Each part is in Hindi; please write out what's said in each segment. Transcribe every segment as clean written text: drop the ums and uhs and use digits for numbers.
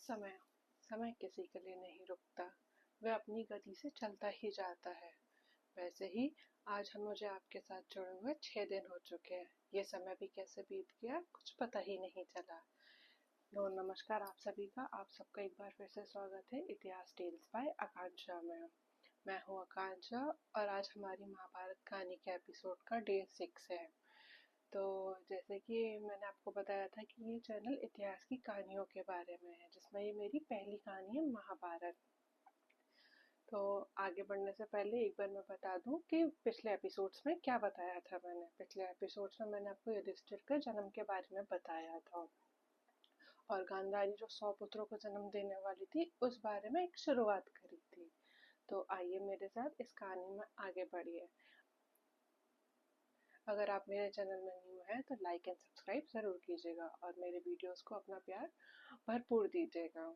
समय समय किसी के लिए नहीं रुकता। वह अपनी गति से चलता ही जाता है। वैसे ही आज हम मुझे आपके साथ जुड़े हुए 6 दिन हो चुके हैं। ये समय भी कैसे बीत गया कुछ पता ही नहीं चला। नमस्कार आप सभी का। आप सबका एक बार फिर से स्वागत है इतिहास टेल्स बाय आकांक्षा में। मैं हूँ आकांक्षा और आज हमारी महाभारत कहानी के एपिसोड का डे 6 है। तो जैसे कि मैंने आपको बताया था कि ये चैनल इतिहास की कहानियों के बारे में है, जिसमें ये मेरी पहली कहानी है महाभारत। तो आगे बढ़ने से पहले एक बार मैं बता दूं कि पिछले एपिसोड्स में क्या बताया था मैंने। पिछले एपिसोड्स में मैंने आपको युधिष्ठिर के जन्म के बारे में बताया था और गांधारी जो 100 पुत्रों को जन्म देने वाली थी उस बारे में एक शुरुआत करी थी। तो आइए मेरे साथ इस कहानी में आगे बढ़िए। अगर आप मेरे चैनल में न्यू हैं तो लाइक एंड सब्सक्राइब ज़रूर कीजिएगा और मेरे वीडियोस को अपना प्यार भरपूर दीजिएगा।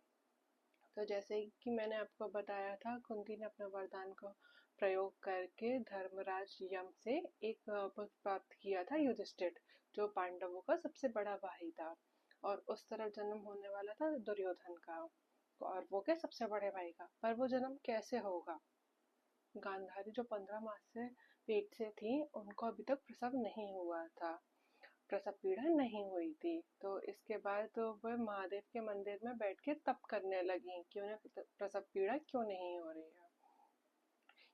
तो जैसे कि मैंने आपको बताया था, कुंती ने अपने वरदान को प्रयोग करके धर्मराज यम से एक पुत्र प्राप्त किया था, युधिष्ठिर, जो पांडवों का सबसे बड़ा भाई था और उस तरफ जन्म होने वाला था दुर्योधन का, और वो के सबसे बड़े भाई का। पर वो जन्म कैसे होगा? गांधारी जो 15 मास से पेट से थी उनको अभी तक प्रसव नहीं हुआ था, प्रसव पीड़ा नहीं हुई थी। तो इसके बाद तो वह महादेव के मंदिर में बैठ के तप करने लगी कि उन्हें प्रसव पीड़ा क्यों नहीं हो रही है।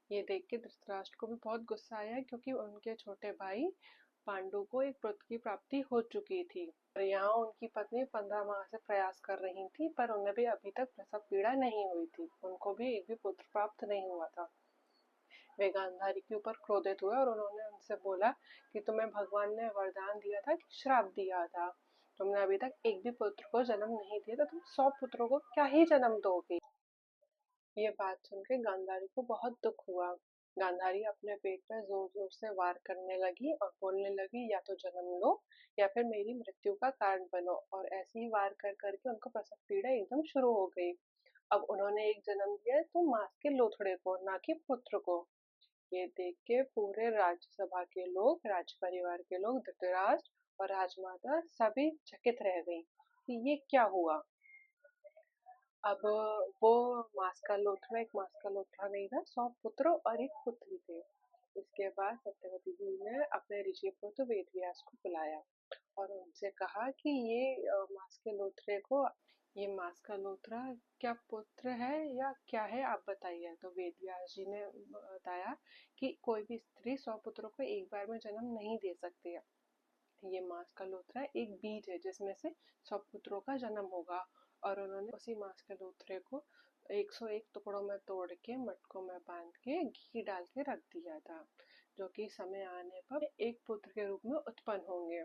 ये देख के धृतराष्ट्र को भी बहुत गुस्सा आया, क्योंकि उनके छोटे भाई पांडु को एक पुत्र की प्राप्ति हो चुकी थी और यहाँ उनकी पत्नी 15 माह से प्रयास कर रही थी, पर उन्हें भी अभी तक प्रसव पीड़ा नहीं हुई थी। उनको भी एक भी पुत्र प्राप्त नहीं हुआ था। वे गांधारी के ऊपर क्रोधित हुए और उन्होंने उनसे बोला कि तुम्हें भगवान ने वरदान दिया था कि श्राप दिया था, तुमने अभी तक एक भी पुत्र को जन्म नहीं दिया, तो तुम 100 पुत्रों को क्या ही जन्म दोगे? ये बात सुनकर गांधारी को बहुत दुख हुआ। गांधारी अपने पेट में जोर जोर से वार करने लगी और बोलने लगी, या तो जन्म लो या फिर मेरी मृत्यु का कारण बनो। और ऐसे ही वार कर करके उनको प्रसव पीड़ा एकदम शुरू हो गई। अब उन्होंने एक जन्म दिया तो मांस के लोथड़े को, ना कि पुत्र को। ये देख के पूरे राज्यसभा के लोग, राज परिवार के लोग, धृतराष्ट्र और राजमाता सभी चकित रह गई कि ये क्या हुआ। अब वो मांस का लोथड़ा एक मांस का लोथड़ा नहीं था, 100 पुत्र और एक पुत्री थे। इसके बाद सत्यवती जी ने अपने ऋषि पुत्र वेदव्यास को बुलाया और उनसे कहा कि ये मांस का लोथड़ा क्या पुत्र है या क्या है, आप बताइए। तो वेदव्यास जी ने बताया कि कोई भी स्त्री 100 पुत्रों को एक बार में जन्म नहीं दे सकती है। ये मांस का लोथड़ा एक बीज है जिसमें से 100 पुत्रों का जन्म होगा। और उन्होंने उसी मांस के लोथड़े को 101 टुकड़ों में तोड़ के मटकों में बांध के घी डाल के रख दिया था, जो कि समय आने पर एक पुत्र के रूप में उत्पन्न होंगे।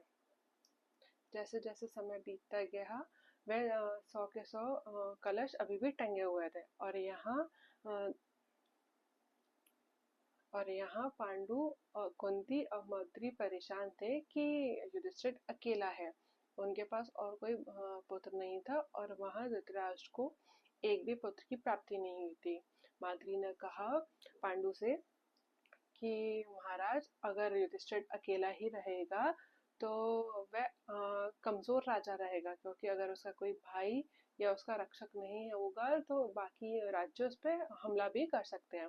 जैसे जैसे समय बीतता गया वह 100 के 100 कलश अभी भी टंगे हुए थे और यहाँ पांडु और कुंती और मंत्री परेशान थे कि युधिष्ठिर अकेला है, उनके पास और कोई पुत्र नहीं था और वहां धृतराष्ट्र को एक भी पुत्र की प्राप्ति नहीं हुई थी। माद्री ने कहा पांडु से कि महाराज, अगर युधिष्ठिर अकेला ही रहेगा तो वह कमजोर राजा रहेगा, क्योंकि अगर उसका कोई भाई या उसका रक्षक नहीं होगा तो बाकी राज्य उस पर हमला भी कर सकते हैं।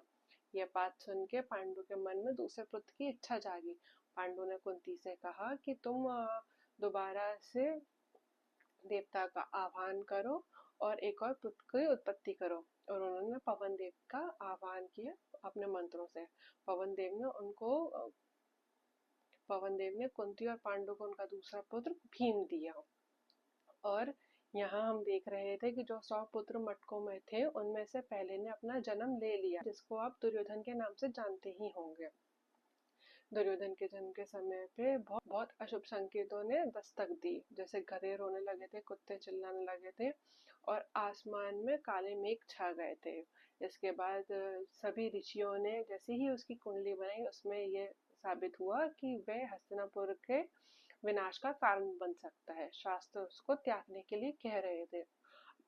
यह बात सुन के पांडु के मन में दूसरे पुत्र की इच्छा जागी। पांडु ने कुंती से कहा कि तुम दोबारा से देवता का आह्वान करो और एक और पुत्र की उत्पत्ति करो। और उन्होंने पवन देव का आह्वान किया अपने मंत्रों से। पवन देव ने कुंती और पांडु को उनका दूसरा पुत्र भीम दिया। और यहाँ हम देख रहे थे कि जो 100 पुत्र मटकों में थे उनमें से पहले ने अपना जन्म ले लिया, जिसको आप दुर्योधन के नाम से जानते ही होंगे। दुर्योधन के जन्म के समय पे बहुत बहुत अशुभ संकेतों ने दस्तक दी, जैसे गधे रोने लगे थे, कुत्ते चिल्लाने लगे थे और आसमान में काले मेघ छा गए थे। इसके बाद सभी ऋषियों ने जैसे ही उसकी कुंडली बनाई उसमें ये साबित हुआ कि वह हस्तिनापुर के विनाश का कारण बन सकता है। शास्त्र उसको त्यागने के लिए कह रहे थे,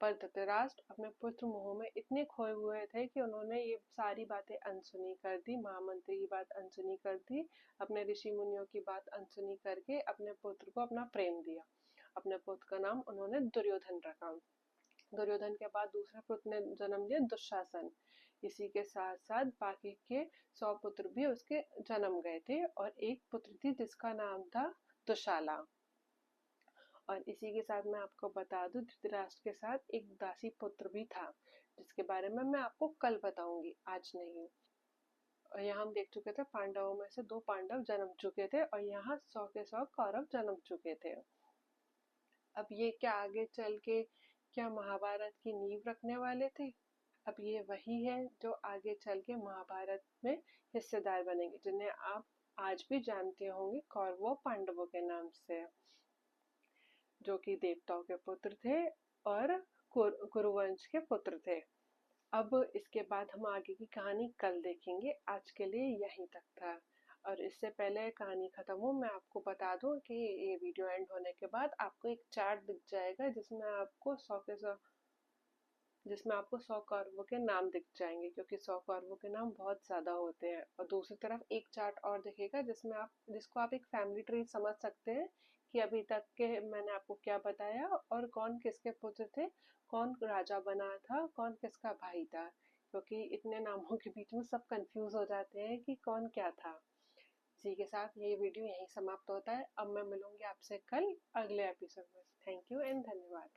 पर धृतराष्ट्र अपने पुत्र मोह में इतने खोए हुए थे कि उन्होंने ये सारी बातें अनसुनी कर दी। महामंत्री की बात अनसुनी कर दी, अपने ऋषि मुनियों की बात अनसुनी करके अपने पुत्र को अपना प्रेम दिया। अपने पुत्र का नाम उन्होंने दुर्योधन रखा। दुर्योधन के बाद दूसरे पुत्र ने जन्म लिया दुशासन। इसी के साथ साथ बाकी के 100 पुत्र भी उसके जन्म गए थे और एक पुत्र थी जिसका नाम था दुशाला। और इसी के साथ मैं आपको बता दूं, धृतराष्ट्र के साथ एक दासी पुत्र भी था जिसके बारे में मैं आपको कल बताऊंगी, आज नहीं। और यहाँ हम देख चुके थे पांडवों में से 2 पांडव जन्म चुके थे और यहाँ 100 के 100 कौरव जन्म चुके थे। अब ये क्या आगे चल के क्या महाभारत की नींव रखने वाले थे? अब ये वही है जो आगे चल के महाभारत में हिस्सेदार बनेंगे, जिन्हें आप आज भी जानते होंगे कौरवों पांडवों के नाम से, जो कि देवताओं के पुत्र थे और कुरुवंश के पुत्र थे। अब इसके बाद हम आगे की कहानी कल देखेंगे, आज के लिए यहीं तक था। और इससे पहले कहानी खत्म हो, मैं आपको बता दूं कि ये वीडियो एंड होने के बाद आपको एक चार्ट दिख जाएगा जिसमें आपको 100 कौरवों के नाम दिख जाएंगे, क्योंकि 100 कौरवों के नाम बहुत ज्यादा होते हैं। और दूसरी तरफ एक चार्ट और दिखेगा जिसको आप एक फैमिली ट्री समझ सकते हैं कि अभी तक के मैंने आपको क्या बताया और कौन किसके पुत्र थे, कौन राजा बना था, कौन किसका भाई था, क्योंकि इतने नामों के बीच में सब कंफ्यूज हो जाते हैं कि कौन क्या था। इसी के साथ ये वीडियो यहीं समाप्त होता है। अब मैं मिलूंगी आपसे कल अगले एपिसोड में। थैंक यू एंड धन्यवाद।